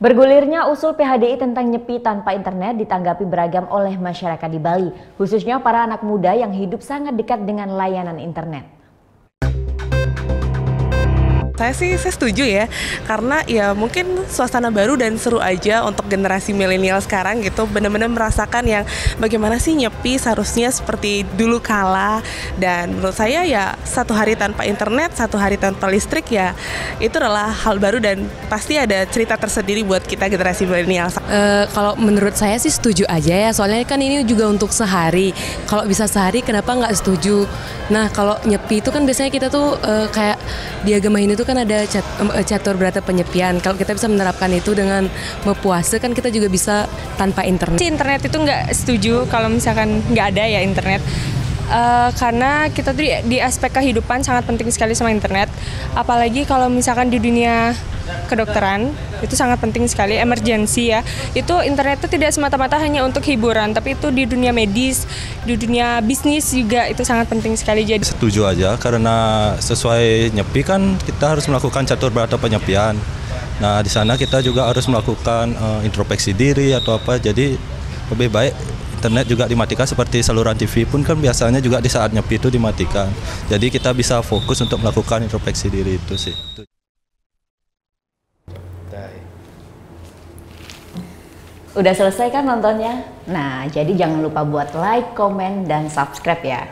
Bergulirnya usul PHDI tentang nyepi tanpa internet ditanggapi beragam oleh masyarakat di Bali, khususnya para anak muda yang hidup sangat dekat dengan layanan internet. Saya setuju ya, karena ya mungkin suasana baru dan seru aja untuk generasi milenial sekarang gitu, benar-benar merasakan yang bagaimana sih nyepi seharusnya seperti dulu kala. Dan menurut saya ya satu hari tanpa internet, satu hari tanpa listrik ya itu adalah hal baru dan pasti ada cerita tersendiri buat kita generasi milenial. Kalau menurut saya sih setuju aja ya, soalnya kan ini juga untuk sehari. Kalau bisa sehari kenapa nggak setuju? Nah kalau nyepi itu kan biasanya kita tuh kayak di agama ini tuh kan ada catur berata penyepian. Kalau kita bisa menerapkan itu dengan puasa kan kita juga bisa tanpa internet. Internet itu nggak setuju kalau misalkan nggak ada ya internet. Karena kita tuh di aspek kehidupan sangat penting sekali sama internet. Apalagi kalau misalkan di dunia kedokteran itu sangat penting sekali, emergensi ya. Itu internet itu tidak semata-mata hanya untuk hiburan, tapi itu di dunia medis, di dunia bisnis juga itu sangat penting sekali. Jadi setuju aja karena sesuai nyepi kan kita harus melakukan catur berata penyepian. Nah di sana kita juga harus melakukan introspeksi diri atau apa. Jadi lebih baik internet juga dimatikan, seperti saluran TV pun kan biasanya juga di saat nyepi itu dimatikan. Jadi kita bisa fokus untuk melakukan introspeksi diri itu sih. Udah selesai kan nontonnya? Nah, jadi jangan lupa buat like, komen, dan subscribe ya.